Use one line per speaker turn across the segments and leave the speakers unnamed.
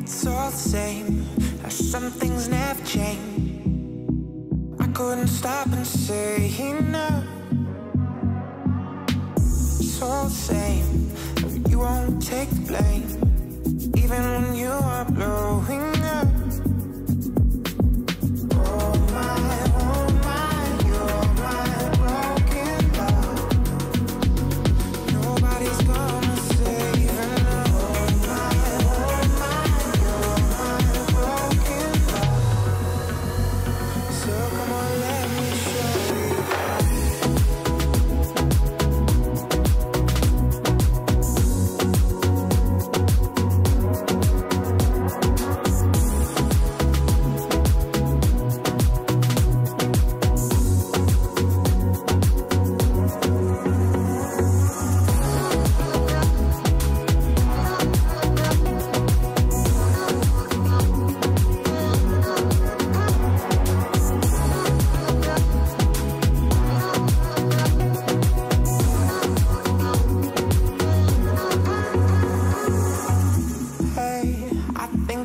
It's all the same, some things never change. I couldn't stop and say enough. It's all the same, you won't take the blame, even when you are blowing up. Oh my, you're my broken love. Nobody's gonna save enough. Oh my, you're my broken love. So come on, let me show you.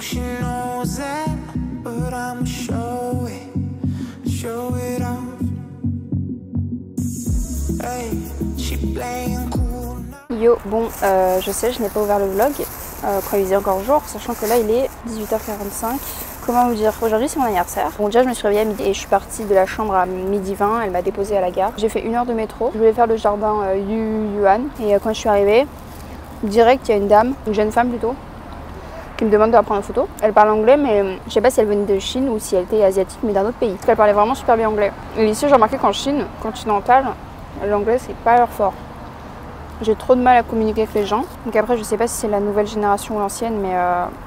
She knows that, but I'm show it off. Hey, she playing cool.
Yo, bon, je sais, je n'ai pas ouvert le vlog quand il faisait encore jour, sachant que là il est 18h45. Comment vous dire, aujourd'hui c'est mon anniversaire. Bon, déjà je me suis réveillée à midi et je suis partie de la chambre à 12h20, elle m'a déposée à la gare. J'ai fait 1 heure de métro, je voulais faire le jardin Yuan et quand je suis arrivée, direct il y a une dame, une jeune femme plutôt, qui me demande de la prendre en photo. Elle parle anglais, mais je sais pas si elle venait de Chine ou si elle était asiatique, mais d'un autre pays. Parce qu'elle parlait vraiment super bien anglais. Et ici, j'ai remarqué qu'en Chine, continentale, l'anglais c'est pas leur fort. J'ai trop de mal à communiquer avec les gens. Donc après, je sais pas si c'est la nouvelle génération ou l'ancienne, mais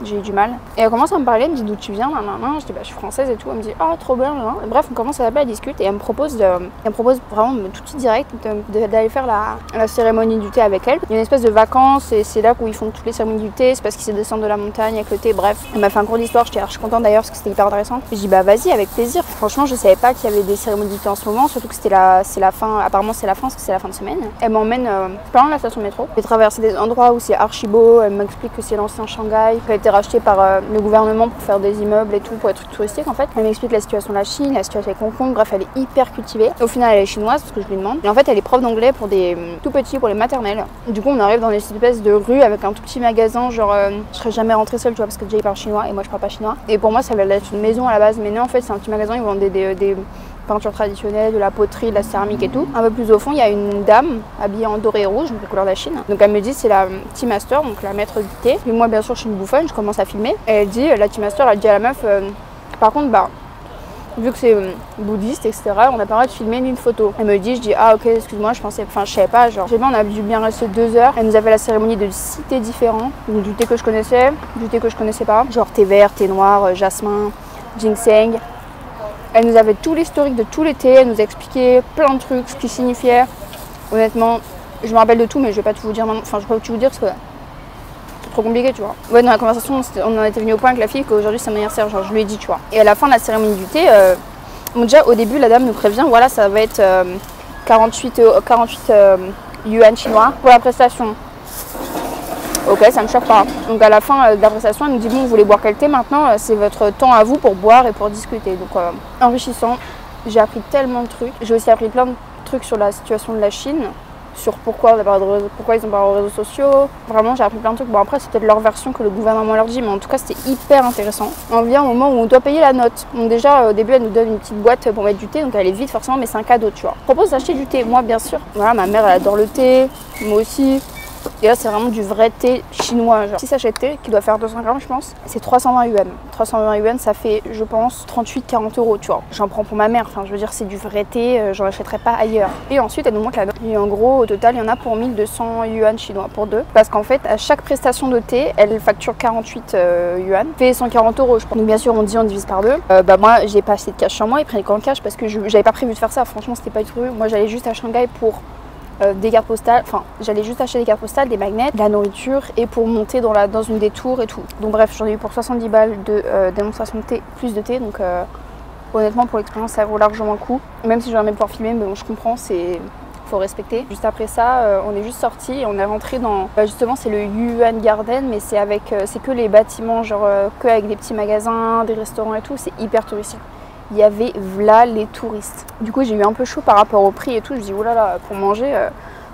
j'ai eu du mal. Et elle commence à me parler, elle me dit d'où tu viens, nanana. Je dis bah je suis française et tout. Elle me dit ah trop bien, nanana. Bref, on commence à l'appeler, elle discute et elle me propose vraiment tout de suite direct d'aller faire la cérémonie du thé avec elle. Il y a une espèce de vacances et c'est là où ils font toutes les cérémonies du thé. C'est parce qu'ils se descendent de la montagne avec le thé. Bref, elle m'a fait un cours d'histoire. J'étais archi contente d'ailleurs parce que c'était hyper intéressant. Je dis bah vas-y avec plaisir. Franchement, je savais pas qu'il y avait des cérémonies du thé en ce moment, surtout que c'est la fin. Apparemment c'est la fin parce que c'est la fin de semaine. Elle m'emmène plein la station de métro. J'ai traversé des endroits où c'est archi beau. Elle m'explique que c'est l'ancien Shanghai, qui a été racheté par le gouvernement pour faire des immeubles et tout, pour être trucs touristiques en fait. Elle m'explique la situation de la Chine, la situation avec Hong Kong. Bref, elle est hyper cultivée. Au final, elle est chinoise parce que je lui demande. Et en fait, elle est prof d'anglais pour des tout petits, pour les maternelles. Du coup, on arrive dans une espèce de rue avec un tout petit magasin. Genre, je serais jamais rentrée seule, tu vois, parce que déjà il parle chinois et moi je parle pas chinois. Et pour moi, ça va être une maison à la base, mais non, en fait, c'est un petit magasin. Ils vendent des peintures traditionnelles, de la poterie, de la céramique et tout. Un peu plus au fond, il y a une dame habillée en doré et rouge, donc la couleur de la Chine. Donc elle me dit c'est la tea master, donc la maître du thé. Et moi bien sûr je suis une bouffonne, je commence à filmer. Et elle dit, la tea master, elle dit à la meuf, par contre bah vu que c'est bouddhiste etc, on n'a pas le droit de filmer ni une photo. Elle me dit, je dis ah ok excuse-moi, je savais pas, genre j'ai bien, on a dû bien rester 2 heures. Elle nous a fait la cérémonie de 6 thés différents, donc du thé que je connaissais, du thé que je connaissais pas, genre thé vert, thé noir, jasmin, ginseng. Elle nous avait tout l'historique de tous les thés, elle nous a expliqué plein de trucs, ce qui signifiait. Honnêtement, je me rappelle de tout, mais je vais pas tout vous dire maintenant. Enfin, je vais pas tout vous dire parce que c'est trop compliqué, tu vois. Ouais, dans la conversation, on en était venu au point avec la fille qu'aujourd'hui c'est mon anniversaire, genre je lui ai dit, tu vois. Et à la fin de la cérémonie du thé, bon, déjà au début, la dame nous prévient, voilà, ça va être 48 yuan chinois pour la prestation. Ok, ça me choque pas. Donc à la fin de la prestation, elle nous dit bon, vous voulez boire quel thé maintenant? C'est votre temps à vous pour boire et pour discuter. Donc enrichissant. J'ai appris tellement de trucs. J'ai aussi appris plein de trucs sur la situation de la Chine, sur pourquoi ils ont pas de réseaux sociaux. Vraiment, j'ai appris plein de trucs. Bon après, c'est peut-être leur version que le gouvernement leur dit, mais en tout cas, c'était hyper intéressant. On vient au moment où on doit payer la note. Donc déjà, au début, elle nous donne une petite boîte pour mettre du thé, donc elle est vide forcément, mais c'est un cadeau, tu vois. Je propose d'acheter du thé. Moi, bien sûr. Voilà, ma mère, elle adore le thé. Moi aussi. Et là, c'est vraiment du vrai thé chinois. Genre 6 sachets de thé qui doit faire 200 grammes, je pense. C'est 320 yuan. 320 yuan, ça fait, je pense, 38-40 euros, tu vois. J'en prends pour ma mère. Enfin, je veux dire, c'est du vrai thé. J'en achèterai pas ailleurs. Et ensuite, elle nous montre la note. Et en gros, au total, il y en a pour 1200 yuan chinois pour 2. Parce qu'en fait, à chaque prestation de thé, elle facture 48 yuan. Fait 140 euros, je pense. Donc, bien sûr, on dit on divise par 2. Bah, moi, j'ai pas assez de cash sur moi. Ils prennent qu'en cash parce que j'avais pas prévu de faire ça. Franchement, c'était pas du tout. Moi, j'allais juste à Shanghai pour des cartes postales, enfin j'allais juste acheter des cartes postales, des magnets, de la nourriture et pour monter dans une des tours et tout. Donc bref, j'en ai eu pour 70 balles de démonstration de thé, plus de thé, donc honnêtement pour l'expérience ça vaut largement le coup. Même si j'aurais jamais pouvoir filmer, mais bon je comprends, c'est faut respecter. Juste après ça, on est juste sorti et on est rentré dans, justement c'est le Yuan Garden, mais c'est avec, c'est que les bâtiments, genre que avec des petits magasins, des restaurants et tout, c'est hyper touristique. Il y avait là les touristes. Du coup j'ai eu un peu chaud par rapport au prix et tout, je me dis oulala, pour manger,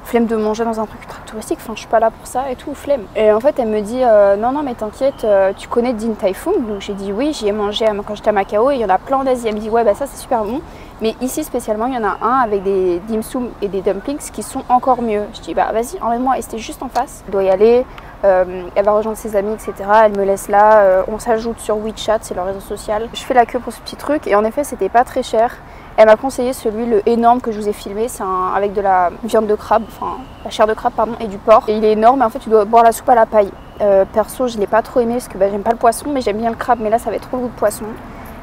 flemme de manger dans un truc ultra touristique, enfin je suis pas là pour ça et tout, flemme. Et en fait elle me dit non mais t'inquiète, tu connais Din Tai Fung? Donc j'ai dit oui, j'y ai mangé quand j'étais à Macao et il y en a plein en Asie. Elle me dit ouais bah ça c'est super bon, mais ici spécialement il y en a un avec des dim sum et des dumplings qui sont encore mieux. Je dis bah vas-y emmène-moi, et c'était juste en face. Elle doit y aller, elle va rejoindre ses amis etc. Elle me laisse là, on s'ajoute sur WeChat, c'est leur réseau social. Je fais la queue pour ce petit truc et en effet c'était pas très cher. Elle m'a conseillé celui, le énorme que je vous ai filmé, c'est avec de la viande de crabe, enfin la chair de crabe pardon, et du porc. Et il est énorme et en fait tu dois boire la soupe à la paille. Perso je l'ai pas trop aimé parce que j'aime pas le poisson, mais j'aime bien le crabe, mais là ça avait trop le goût de poisson.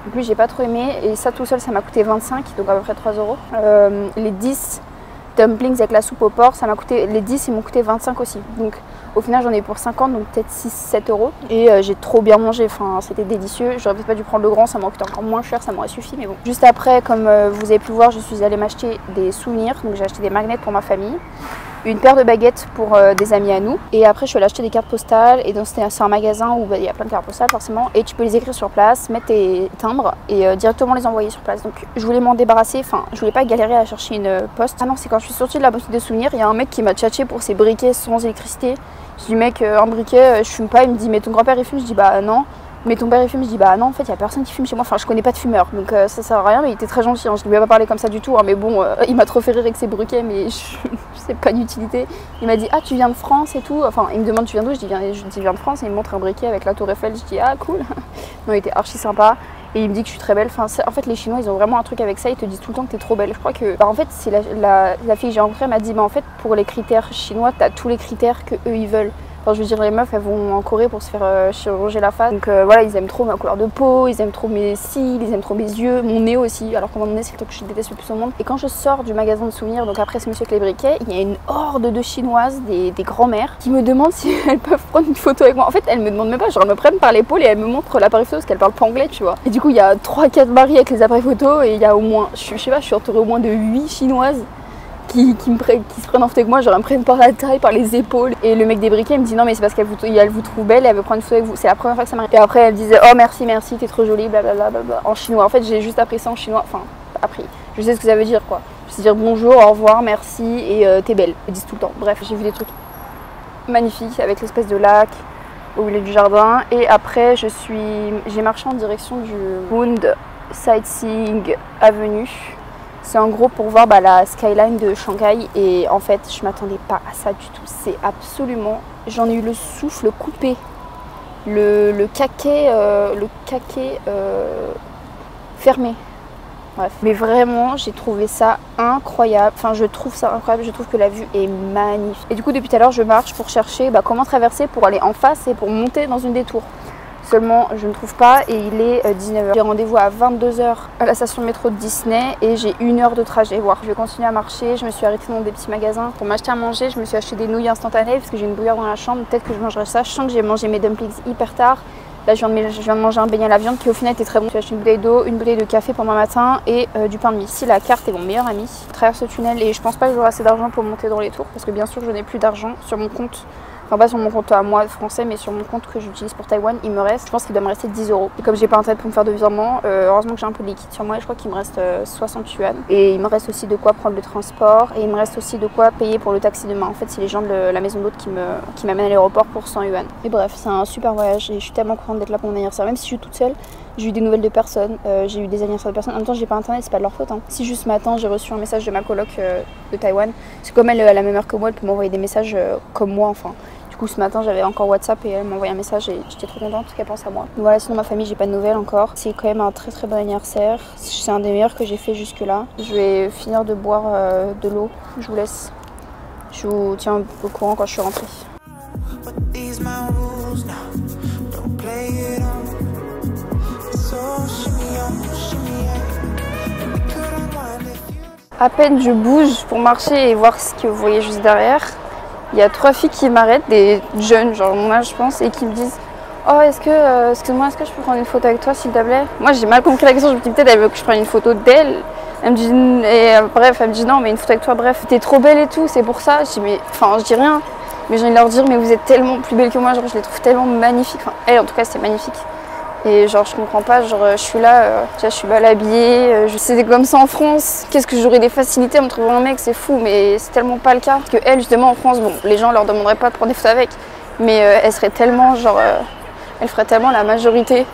En plus j'ai pas trop aimé et ça tout seul ça m'a coûté 25, donc à peu près 3 €. Les 10 dumplings avec la soupe au porc, ça m'a coûté, les 10 ils m'ont coûté 25 aussi. Donc au final j'en ai pour 50, donc peut-être 6-7 €. Et j'ai trop bien mangé, enfin c'était délicieux. J'aurais peut-être pas dû prendre le grand, ça m'aurait coûté encore moins cher, ça m'aurait suffi, mais bon. Juste après, comme vous avez pu voir, je suis allée m'acheter des souvenirs. Donc j'ai acheté des magnets pour ma famille, une paire de baguettes pour des amis à nous. Et après je suis allée acheter des cartes postales. Et donc c'est un magasin où il y a plein de cartes postales forcément. Et tu peux les écrire sur place, mettre tes timbres et directement les envoyer sur place. Donc je voulais m'en débarrasser, enfin je voulais pas galérer à chercher une poste. Ah non, c'est quand je suis sortie de la boutique de souvenirs, il y a un mec qui m'a tchatché pour ses briquets sans électricité. Je dis mec, un briquet, je fume pas. Il me dit mais ton grand-père il fume? Je dis bah non. Mais ton père il fume? Je dis bah non, en fait il y a personne qui fume chez moi, enfin je connais pas de fumeur, donc ça sert à rien. Mais il était très gentil, hein. Je lui ai pas parlé comme ça du tout, hein. Mais bon il m'a trop fait rire avec ses briquets, mais je sais pas d'utilité. Il m'a dit ah tu viens de France et tout, enfin il me demande tu viens d'où? Je dis je viens de France, et il me montre un briquet avec la tour Eiffel. Je dis ah cool. Non, il était archi sympa. Et il me dit que je suis très belle. Enfin, en fait, les Chinois, ils ont vraiment un truc avec ça. Ils te disent tout le temps que t'es trop belle. Je crois que, en fait, c'est la fille que j'ai rencontrée m'a dit, en fait, pour les critères chinois, t'as tous les critères que eux ils veulent. Enfin, je veux dire, les meufs, elles vont en Corée pour se faire chirurgier la face. Donc voilà, ils aiment trop ma couleur de peau, ils aiment trop mes cils, ils aiment trop mes yeux, mon nez aussi. Alors que mon nez, c'est le truc que je déteste le plus au monde. Et quand je sors du magasin de souvenirs, donc après ce monsieur avec les briquets, il y a une horde de Chinoises, des grands-mères, qui me demandent si elles peuvent prendre une photo avec moi. En fait, elles me demandent même pas, genre elles me prennent par l'épaule et elles me montrent l'appareil photo parce qu'elles parlent pas anglais, tu vois. Et du coup, il y a 3-4 maris avec les appareils photo et il y a au moins, je sais pas, je suis entourée au moins de 8 Chinoises. Qui se prennent en photo avec moi, genre elles me prennent par la taille, par les épaules. Et le mec des briquets il me dit non mais c'est parce qu'elle vous trouve belle et elle veut prendre une photo avec vous. C'est la première fois que ça m'arrive. Et après elle disait oh merci t'es trop jolie, blablabla, en chinois. En fait j'ai juste appris ça en chinois, enfin appris, je sais ce que ça veut dire quoi. Je sais dire bonjour, au revoir, merci et t'es belle. Ils disent tout le temps. Bref, j'ai vu des trucs magnifiques avec l'espèce de lac au milieu du jardin. Et après j'ai marché en direction du Bund Sightseeing Avenue. C'est en gros pour voir la skyline de Shanghai et en fait je m'attendais pas à ça du tout. C'est absolument, j'en ai eu le souffle coupé, le caquet fermé. Bref, mais vraiment j'ai trouvé ça incroyable. Enfin je trouve ça incroyable, je trouve que la vue est magnifique. Et du coup depuis tout à l'heure je marche pour chercher comment traverser pour aller en face et pour monter dans une des tours. Seulement je ne trouve pas et il est 19h. J'ai rendez-vous à 22h à la station de métro de Disney et j'ai 1 heure de trajet. Voir. Je vais continuer à marcher, je me suis arrêtée dans des petits magasins pour m'acheter à manger. Je me suis acheté des nouilles instantanées parce que j'ai une bouilloire dans la chambre. Peut-être que je mangerai ça. Je sens que j'ai mangé mes dumplings hyper tard. Là je viens de manger un beignet à la viande qui au final était très bon. J'ai acheté une bouteille d'eau, une bouteille de café pour demain matin et du pain de mie. Ici la carte est mon meilleur ami. Je traverse ce tunnel et je pense pas que j'aurai assez d'argent pour monter dans les tours parce que bien sûr je n'ai plus d'argent sur mon compte. Enfin pas sur mon compte à moi français mais sur mon compte que j'utilise pour Taïwan, il me reste, je pense qu'il doit me rester 10 €. Et comme j'ai pas internet pour me faire de virement, heureusement que j'ai un peu de liquide sur moi et je crois qu'il me reste 60 yuan. Et il me reste aussi de quoi prendre le transport et il me reste aussi de quoi payer pour le taxi demain. En fait c'est les gens de la maison d'hôte qui m'amènent à l'aéroport pour 100 yuan. Et bref, c'est un super voyage et je suis tellement contente d'être là pour mon anniversaire. Même si je suis toute seule, j'ai eu des nouvelles de personnes, j'ai eu des anniversaires de personnes. En même temps j'ai pas internet, c'est pas de leur faute. Hein. Si juste ce matin j'ai reçu un message de ma coloc de Taïwan, c'est comme elle a la même heure que moi, elle peut m'envoyer des messages comme moi enfin. Du coup ce matin j'avais encore WhatsApp et elle m'a envoyé un message et j'étais trop contente qu'elle pense à moi. Donc voilà, sinon ma famille j'ai pas de nouvelles encore. C'est quand même un très très bon anniversaire. C'est un des meilleurs que j'ai fait jusque là. Je vais finir de boire de l'eau. Je vous laisse. Je vous tiens au courant quand je suis rentrée. À peine je bouge pour marcher et voir ce que vous voyez juste derrière. Il y a 3 filles qui m'arrêtent, des jeunes, genre mon âge je pense, et qui me disent oh excuse-moi, est-ce que je peux prendre une photo avec toi s'il te plaît? Moi j'ai mal compris la question, je me dis peut-être elle veut que je prenne une photo d'elle. Elle me dit, bref, elle me dit non, mais une photo avec toi, bref, t'es trop belle et tout, c'est pour ça. Je dis, mais, enfin, je dis rien, mais j'ai envie de leur dire, mais vous êtes tellement plus belle que moi, genre, je les trouve tellement magnifiques. Enfin, elle, en tout cas, c'était magnifique. Et genre, je comprends pas, genre, je suis là, je suis mal habillée, c'est comme ça en France. Qu'est-ce que j'aurais des facilités à me trouver un mec, c'est fou, mais c'est tellement pas le cas. Parce que elle, justement, en France, bon, les gens leur demanderaient pas de prendre des photos avec, mais elle serait tellement, genre, elle ferait tellement la majorité.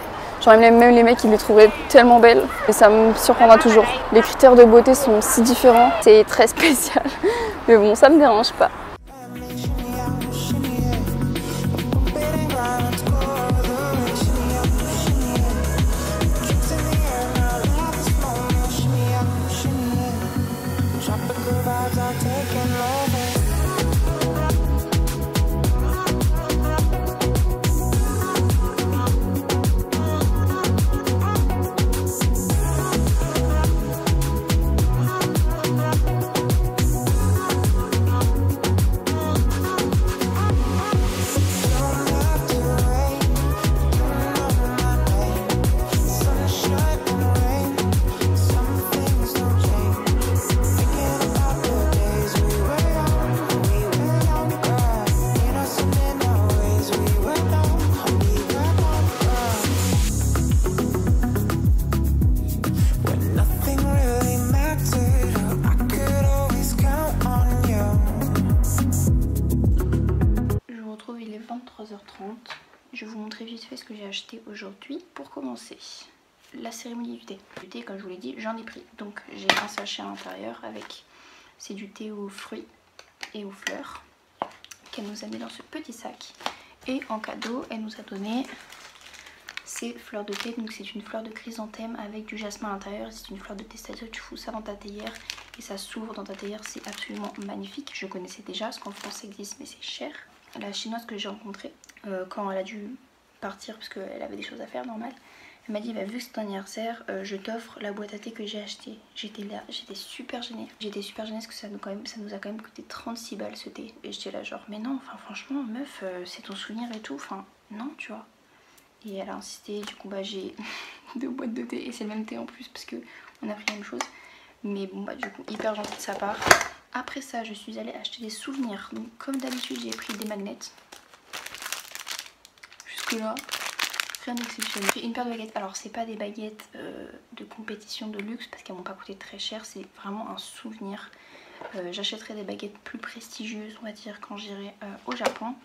Genre même les mecs, ils les trouveraient tellement belles. Et ça me surprendra toujours. Les critères de beauté sont si différents. C'est très spécial. Mais bon, ça me dérange pas. Je vais vous montrer vite fait ce que j'ai acheté aujourd'hui. Pour commencer, la cérémonie du thé. Du thé, comme je vous l'ai dit, j'en ai pris. Donc j'ai un sachet à l'intérieur avec, c'est du thé aux fruits et aux fleurs qu'elle nous a mis dans ce petit sac. Et en cadeau, elle nous a donné ces fleurs de thé. Donc c'est une fleur de chrysanthème avec du jasmin à l'intérieur. C'est une fleur de thé, c'est-à-dire tu fous ça dans ta théière et ça s'ouvre dans ta théière. C'est absolument magnifique. Je connaissais déjà, parce qu'en France ça existe, mais c'est cher. La chinoise que j'ai rencontrée, quand elle a dû partir parce qu'elle avait des choses à faire, normal, elle m'a dit bah, vu que c'est ton anniversaire, je t'offre la boîte à thé que j'ai achetée. J'étais là, j'étais super gênée. J'étais super gênée parce que ça nous a quand même coûté 36 balles ce thé. Et j'étais là genre mais non, enfin franchement meuf, c'est ton souvenir et tout, enfin non tu vois. Et elle a insisté, du coup bah j'ai 2 boîtes de thé et c'est le même thé en plus parce que on a pris la même chose. Mais bon bah du coup hyper gentil de sa part. Après ça, je suis allée acheter des souvenirs. Donc comme d'habitude, j'ai pris des magnets. Jusque là, rien d'exceptionnel. J'ai une paire de baguettes. Alors c'est pas des baguettes de compétition de luxe parce qu'elles m'ont pas coûté très cher. C'est vraiment un souvenir. J'achèterai des baguettes plus prestigieuses, on va dire, quand j'irai au Japon.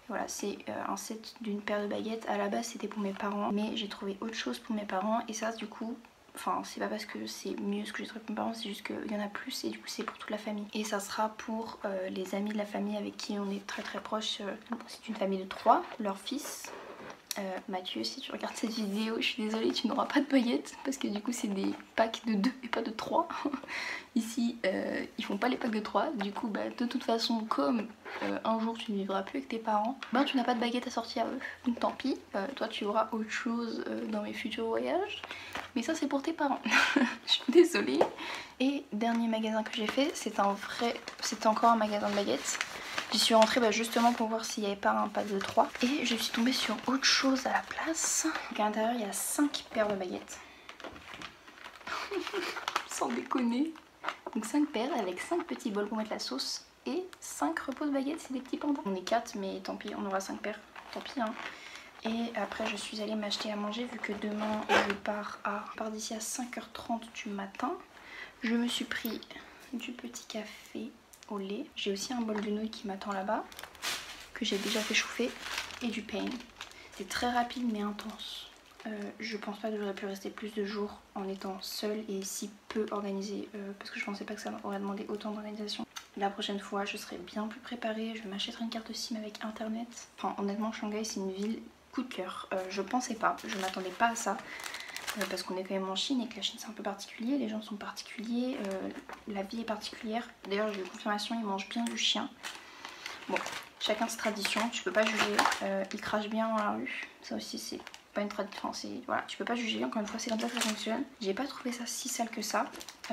Voilà, c'est un set d'une paire de baguettes. À la base, c'était pour mes parents, mais j'ai trouvé autre chose pour mes parents. Et ça, du coup... Enfin, c'est pas parce que c'est mieux ce que j'ai trouvé pour mes parents, c'est juste qu'il y en a plus et du coup c'est pour toute la famille. Et ça sera pour les amis de la famille avec qui on est très très proches. C'est une famille de 3, leur fils. Mathieu, si tu regardes cette vidéo, je suis désolée, tu n'auras pas de baguettes parce que du coup c'est des packs de 2 et pas de 3. Ici, ils font pas les packs de 3. Du coup, bah, de toute façon, comme un jour tu ne vivras plus avec tes parents, ben tu n'as pas de baguette à sortir à eux. Donc tant pis, toi tu auras autre chose dans mes futurs voyages. Mais ça c'est pour tes parents. Je suis désolée. Et dernier magasin que j'ai fait, c'était encore un magasin de baguettes. J'y suis rentrée justement pour voir s'il n'y avait pas un pack de 3. Et je suis tombée sur autre chose à la place. Donc à l'intérieur il y a 5 paires de baguettes. Sans déconner. Donc 5 paires avec 5 petits bols pour mettre la sauce. Et 5 repose baguettes, c'est des petits pandas. On est 4 mais tant pis, on aura 5 paires. Tant pis hein. Et après je suis allée m'acheter à manger vu que demain je pars d'ici à 5h30 du matin. Je me suis pris du petit café au lait. J'ai aussi un bol de nouilles qui m'attend là-bas, que j'ai déjà fait chauffer, et du pain. C'est très rapide mais intense. Je pense pas que j'aurais pu rester plus de jours en étant seule et si peu organisée, parce que je pensais pas que ça m'aurait demandé autant d'organisation. La prochaine fois je serai bien plus préparée, je m'achèterai une carte SIM avec internet. Enfin honnêtement Shanghai c'est une ville coup de cœur. Je pensais pas, je m'attendais pas à ça. Parce qu'on est quand même en Chine et que la Chine c'est un peu particulier, les gens sont particuliers, la vie est particulière. D'ailleurs j'ai eu confirmation, ils mangent bien du chien. Bon, chacun ses traditions, tu peux pas juger, ils crachent bien dans la rue, ça aussi c'est pas une tradition, voilà, tu peux pas juger, encore une fois c'est comme ça que ça fonctionne. J'ai pas trouvé ça si sale que ça,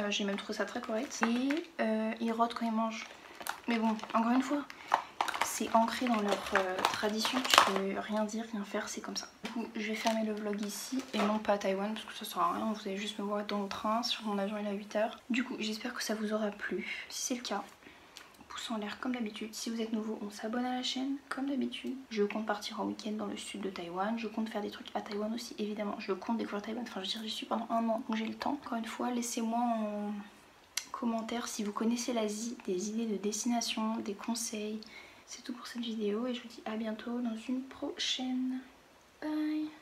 j'ai même trouvé ça très correct. Et ils rôdent quand ils mangent, mais bon, encore une fois, c'est ancré dans leur tradition, tu peux rien dire, rien faire, c'est comme ça. Du coup, je vais fermer le vlog ici et non pas à Taïwan parce que ça sert à rien, vous allez juste me voir dans le train, sur mon avion il est à 8 h. Du coup, j'espère que ça vous aura plu. Si c'est le cas, pouce en l'air comme d'habitude. Si vous êtes nouveau, on s'abonne à la chaîne comme d'habitude. Je compte partir en week-end dans le sud de Taïwan. Je compte faire des trucs à Taïwan aussi, évidemment. Je compte découvrir Taïwan. Enfin, je veux dire, j'y suis pendant 1 an, donc j'ai le temps. Encore une fois, laissez-moi en commentaire si vous connaissez l'Asie, des idées de destination, des conseils. C'est tout pour cette vidéo et je vous dis à bientôt dans une prochaine. Bye!